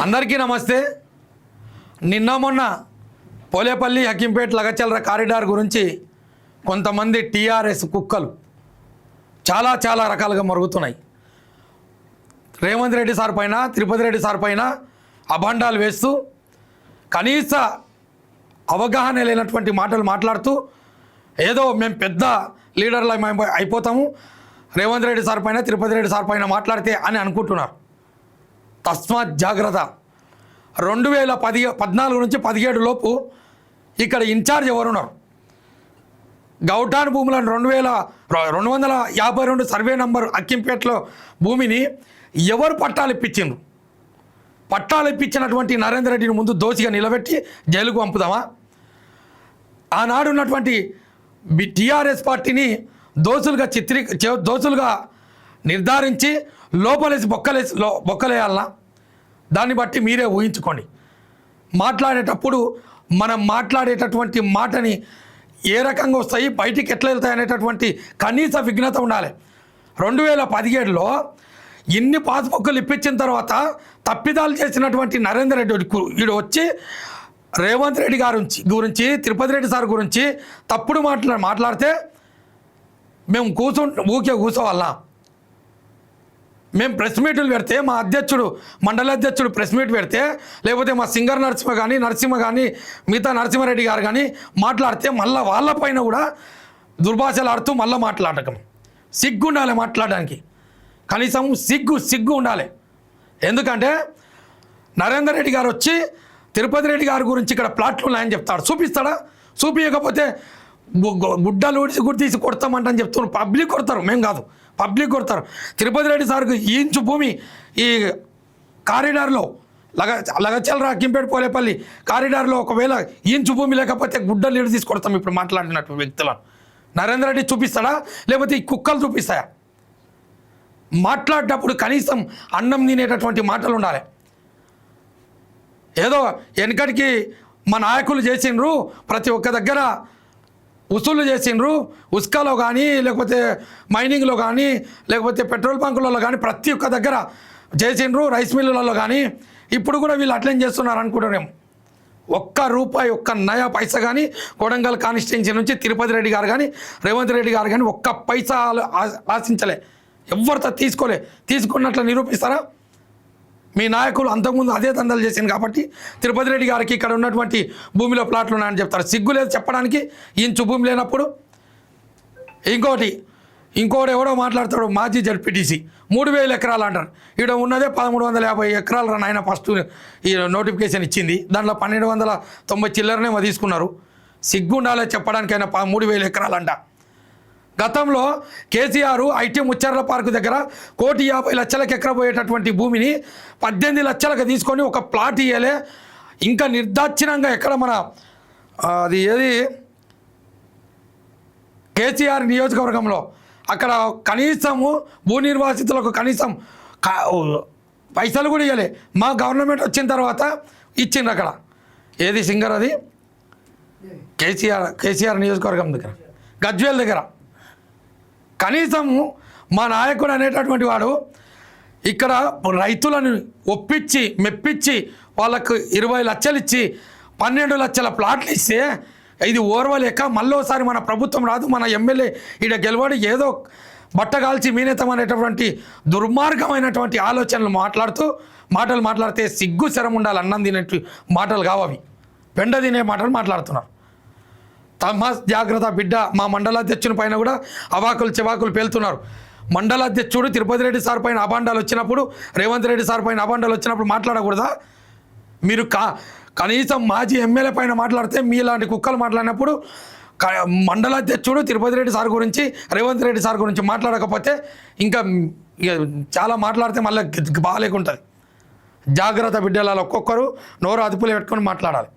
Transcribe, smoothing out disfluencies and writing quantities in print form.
అందరికీ నమస్తే. నిన్న మొన్న పోలేపల్లి హకీంపేట్ లగచర్ల కారిడార్ గురించి కొంతమంది టీఆర్ఎస్ కుక్కలు చాలా రకాలుగా మరుగుతున్నాయి. రేవంత్ రెడ్డి సార్ పైన, తిరుపతి రెడ్డి సార్ పైన అభాండాలు వేస్తూ కనీస అవగాహన లేనటువంటి మాటలు మాట్లాడుతూ ఏదో మేము పెద్ద లీడర్లు అయిపోతాము రేవంత్ రెడ్డి సార్ పైన, తిరుపతి రెడ్డి సార్ పైన మాట్లాడితే అని అనుకుంటున్నారు. తస్మాత్ జాగ్రత్త. 2014 నుంచి 17 లోపు ఇక్కడ ఇన్ఛార్జ్ ఎవరున్నారు? గౌటాన్ భూములను 2252 సర్వే నంబర్ అక్కింపేటలో భూమిని ఎవరు పట్టాలు ఇప్పించిండ్రు? పట్టాలు ఇప్పించినటువంటి నరేందర్ రెడ్డిని ముందు దోషిగా నిలబెట్టి జైలుకు పంపుదామా? ఆనాడు ఉన్నటువంటి టీఆర్ఎస్ పార్టీని దోషులుగా నిర్ధారించి లోపలేసి బొక్కలేయాలన్నా? దాన్ని బట్టి మీరే ఊహించుకోండి. మాట్లాడేటప్పుడు మనం మాట్లాడేటటువంటి మాటని ఏ రకంగా వస్తాయి, బయటికి ఎట్లా వెళ్తాయి అనేటటువంటి కనీస విఘ్నత ఉండాలి. 2017లో ఇన్ని పాస్బుక్లు ఇప్పించిన తర్వాత తప్పిదాలు చేసినటువంటి నరేందర్ రెడ్డి వీడు వచ్చి రేవంత్ రెడ్డి గారి గురించి, తిరుపతి రెడ్డి సార్ గురించి తప్పుడు మాట్లాడితే మేము కూర్చోవాలా? మేము ప్రెస్ మీట్లు పెడితే, మా మండల అధ్యక్షుడు ప్రెస్ మీట్ పెడితే, లేకపోతే మా సింగర్ నరసింహ కానీ మిగతా నరసింహారెడ్డి గారు కానీ మాట్లాడితే మళ్ళీ వాళ్ళపైన కూడా దుర్భాషలు ఆడుతూ మళ్ళీ మాట్లాడటం. సిగ్గు ఉండాలి మాట్లాడడానికి. కనీసం సిగ్గు ఉండాలి. ఎందుకంటే నరేందర్ రెడ్డి గారు వచ్చి తిరుపతి రెడ్డి గారి గురించి ఇక్కడ ప్లాట్లు ఉన్నాయని చెప్తాడు. చూపిస్తాడా? చూపించకపోతే గుడ్డలు తీసి కొడతామంటని చెప్తున్నారు. పబ్లిక్ కొడతారు, మేము కాదు, పబ్లిక్ కొడతారు. తిరుపతి రెడ్డి సార్కు ఇంచు భూమి ఈ కారిడార్లో లగచర్ల అక్కింపేట పోలేపల్లి కారిడార్లో ఒకవేళ ఇంచు భూమి లేకపోతే గుడ్డలు తీసి కొడతాం. ఇప్పుడు మాట్లాడినటువంటి వ్యక్తులను నరేందర్ రెడ్డి చూపిస్తాడా, లేకపోతే ఈ కుక్కలు చూపిస్తాయా? మాట్లాడేటప్పుడు కనీసం అన్నం తినేటటువంటి మాటలు ఉండాలి. ఏదో వెనకటికి మా నాయకులు చేసిండ్రు, ప్రతి ఒక్క దగ్గర వసూలు చేసిండ్రు, ఉస్కాలో కానీ, లేకపోతే మైనింగ్లో కానీ, లేకపోతే పెట్రోల్ బంకులలో కానీ ప్రతి ఒక్క దగ్గర చేసిండ్రు, రైస్ మిల్లులలో కానీ. ఇప్పుడు కూడా వీళ్ళు అట్లేం చేస్తున్నారు అనుకుంటారేమో. ఒక్క రూపాయి, ఒక్క నయా పైసా కానీ కొడంగల్ కాన్స్టిట్యున్సీ నుంచి తిరుపతి రెడ్డి గారు కానీ, రేవంత్ రెడ్డి గారు కానీ ఒక్క పైసా ఆశించలే. ఎవరితో తీసుకున్నట్లు నిరూపిస్తారా? మీ నాయకులు అంతకుముందు అదే దందాలు చేసింది కాబట్టి తిరుపతి రెడ్డి గారికి ఇక్కడ ఉన్నటువంటి భూమిలో ప్లాట్లు ఉన్నాయని చెప్తారు. సిగ్గు లేదు చెప్పడానికి ఇంచు భూమి లేనప్పుడు. ఇంకోటి ఎవడో మాట్లాడతాడు, మాజీ జడ్పీటీసీ 3000 ఎకరాలు అంటారు. ఇక్కడ ఉన్నదే 1350 ఎకరాలు రా నాయన. ఫస్ట్ ఈ నోటిఫికేషన్ ఇచ్చింది, దాంట్లో 1290 చిల్లరనేమో తీసుకున్నారు. సిగ్గు ఉండాలి చెప్పడానికైనా 3000 ఎకరాలు అంట. గతంలో కేసీఆర్ ఐటీ ముచ్చర్ల పార్కు దగ్గర 1,50,00,000 ఎకరా పోయేటటువంటి భూమిని 18 లక్షలకు తీసుకొని ఒక ప్లాట్ ఇయ్యలే. ఇంకా నిర్దాక్షిణంగా ఎక్కడ మన అది ఏది కేసీఆర్ నియోజకవర్గంలో అక్కడ కనీసము భూ నిర్వాసితులకు కనీసం పైసలు కూడా ఇవ్వలే. మా గవర్నమెంట్ వచ్చిన తర్వాత ఇచ్చిండ్రు. అక్కడ ఏది సింగర్ అది కేసీఆర్ నియోజకవర్గం దగ్గర గజ్వేల్ దగ్గర కనీసము మా నాయకుడు అనేటటువంటి వాడు ఇక్కడ రైతులను మెప్పించి వాళ్ళకు 20 లక్షలు ఇచ్చి 12 లక్షల ప్లాట్లు ఇస్తే ఇది ఓర్వలేక మళ్ళోసారి మన ప్రభుత్వం రాదు, మన ఎమ్మెల్యే ఈడ గెలవాడు, ఏదో బట్టగాల్చి మీనేతం అనేటటువంటి దుర్మార్గమైనటువంటి ఆలోచనలు మాట్లాడితే సిగ్గు శరం ఉండాలి. అన్నం తినేట్టు మాటలు కావవి, పెండ తినే మాటలు మాట్లాడుతున్నారు. తమాస్ జాగ్రత్త బిడ్డ. మా మండలాధ్యక్షుని పైన కూడా చెవాకులు పేలుతున్నారు. మండలాధ్యక్షుడు తిరుపతి రెడ్డి సార్ పైన అభాండాలు వచ్చినప్పుడు, రేవంత్ రెడ్డి సార్ పైన అభాండాలు వచ్చినప్పుడు మాట్లాడకూడదా? మీరు కనీసం మాజీ ఎమ్మెల్యే పైన మాట్లాడితే మీలాంటి కుక్కలు మాట్లాడినప్పుడు మండలాధ్యక్షుడు తిరుపతి రెడ్డి సార్ గురించి, రేవంత్ రెడ్డి సార్ గురించి మాట్లాడకపోతే ఇంకా చాలా మాట్లాడితే మళ్ళీ బాగాలేకుంటుంది. జాగ్రత్త బిడ్డలలో ఒక్కొక్కరు నోరు అదుపులో పెట్టుకొని మాట్లాడాలి.